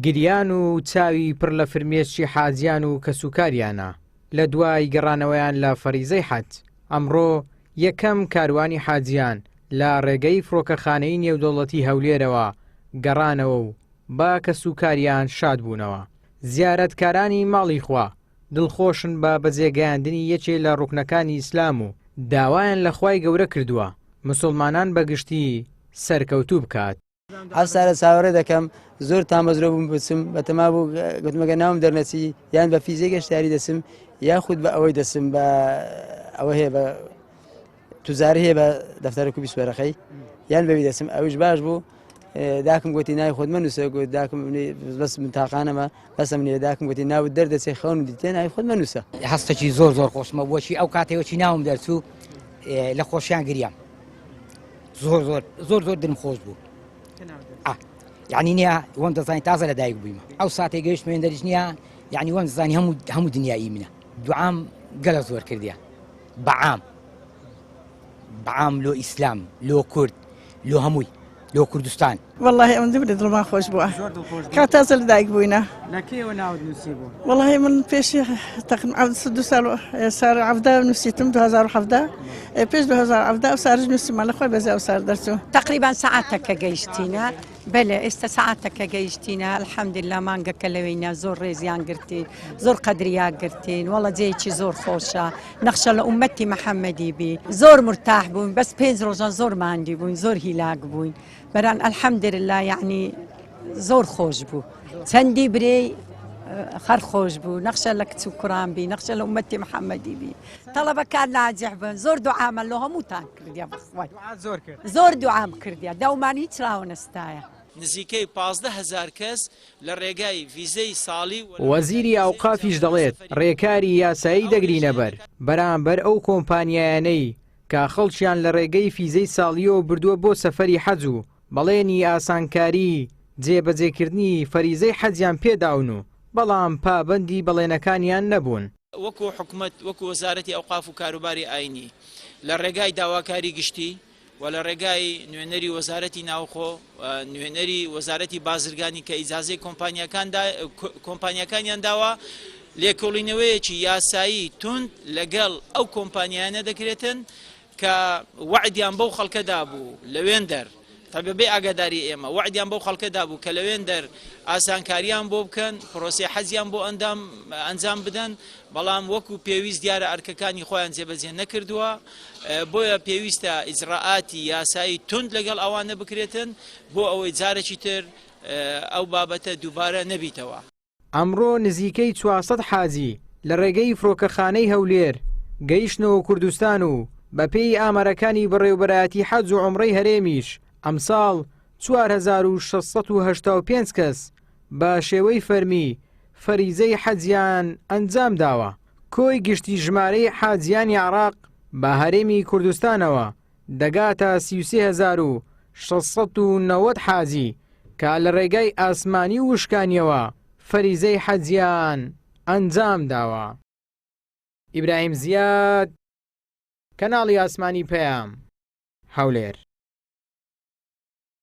گریان و چاوی پڕ لە فرمێسکی حاجیان و کەسوکاریانە لە دوای گەڕانەوەیان لە فەریزەی حەج. ئەمڕۆ یەکەم کاروانی حاجیان لە ڕێگەی فڕۆکەخانەی نێودەوڵەتی هەولێرەوە گەڕانەوە و با کەسوکاریان شاد بوونەوە. زیارەتکارانی ماڵی خوا دڵخۆشن بە بەجێگەیاندنی یەکێ لە ڕوکنەکانی ئیسلام و داوایان لە خوای گەورە کردووە مسلمانان بەگشتی سەرکەوتوو بکات. ئەفسارە چاوەڕێ دەکەم زۆر تامەزرۆ بووم بچم بەتەما بوو گوتمەگە ناوم دەرنەچی یان بە فیزیک گەشتیاری دەسم یاخود بە ئەوەی دەسم بە ئەوە هەیە بە توزار هەیە بە دەفتەرە کوبی سوێرەخەی یان بەوی دەسم ئەوش باش بوو. داکم گوتی ناوی خۆت مەنووسە گوت داکم بەس من تاقانەمە بەسم نیە داکم گوتی ناوت دەردەچێ خەون دیتێ ناوی خۆت مەنووسە. هەستێکی زۆر زۆر خۆشمە بۆچی ئەو کاتێوەکی ناوم دەرچوو لە خۆشیان گریام زۆر زۆر زۆر زۆر دڵم خۆش بوو. یعنی نییە وەم دەزانی تازە لە دایک بوویمە ئەو ساتێک گەیشت مێندەریش نییە یعنی وەم دەزانی هەموو دنیایی منە دوعام گەلە زۆر کردیان بەعام لۆ ئیسلام لۆ کورد لۆ هەمووی لۆ کوردستان. والله ئەم دوورە دڵمان خۆش بووە کات تازە لە دایک بووینە. لەکەیەوە ناوت نووسی بوو؟ والله من پێشی تقریبا 2 سال عەفدا نووسیتم 2017 پێش 2017 ئەو سارش نووسیمان لە خۆی بەزای ئەو سار دەرچوو. تقریبا سەعاتێکە گەیشتینە. بەلێ ئێستا سەعاتێکە گەیشتینە الحەمدلله مانگەکە لەوەینە زۆر ڕێزیان گرتین زۆر قەدریا گرتین وەڵە جێیکی زۆر خۆشە نەخشە لە ئومەتی محەممەدی بی زۆر مرتاح بووین بەس 5 ڕۆژان زۆر ماندی بووین زۆر هیلاک بووین بەران الحەمدلله یعنی زۆر خۆش بوو چەندی برێ خەر خۆش بوو نەخشە لە کچ و کوڕان بی نەخشە لە ئومەتی محەممەدی بی تەڵەبەکان ناجح بن زۆر دوعامە لە هەمووتان کردیا بەخوای زۆر دوعام کردیا داومان هیچ ڕاوەنەستایە. نزیکەی 15,000 کەس لە ڕێگای ڤیزەی ساڵی وەزیری ئەوقافیش دەڵێت ڕێکاری یاسایی دەگرینە بەرامبەر ئەو کۆمپانیایانەی کە خەڵکیان لە ڕێگەی فیزەی ساڵیەوە بردووە بۆ سەفەری حەج و بەڵێنی ئاسانکاری جێبەجێکردنی فەریزەی حەجیان پێداون و بەڵام پابەندی بەڵێنەکانیان نەبوون. وەکو حکومەت وەکو وەزارەتی ئەوقاف و کاروباری ئاینی لە ڕێگای داواکاری گشتی و لە ڕێگای نوێنەری وەزارەتی ناوخۆ نوێنەری وەزارەتی بازرگانی کە ئیجازەی کۆمپانیەکانیان داوە لێکۆڵینەوەیەکی یاسایی تند لەگەڵ ئەو کۆمپانیانە دەکرێتن کە وعدیان بەو خەڵکەدا بوو لەوێن دەر بێ ئاگاداری ئێمە وعدیان بەو خەڵکەدا بوو کە لەوێن دەر ئاسانکاریان بۆ بکەن پرۆسی حەزیان بۆ ئەنجام بدەن بەڵام وەکو پێویست دیارە ئەرکەکانی خۆیان جێبەجێ نەکردووە بۆیە پێویستە ئیجراعاتی یاسایی تند لەگەڵ ئەوانە بکرێتن بۆ ئەوەی جارێکی تر ئەو بابەتە دووبارە نەبیتەوە. ئەمڕۆ نزیکەی 400 حاجی لە ڕێگەی فڕۆکەخانەی هەولێر گەیشتنەوە کوردستان و بەپێی ئامارەکانی بەڕێوەبەرایەتی حەج و عومرەی هەرێمیش ئەمساڵ 4685 کەس بە شێوەی فەرمی فەریزەی حەجیان ئەنجام داوە. کۆی گشتی ژمارەی حاجیانی عێراق بە هەرێمی کوردستانەوە دەگاتە 33690 حاجی کە لە ڕێگای ئاسمانی و وشکانیەوە فەریزەی حەجیان ئەنجام داوە. ئیبراهیم زیاد، کەناڵی ئاسمانی پەیام، هەولێر.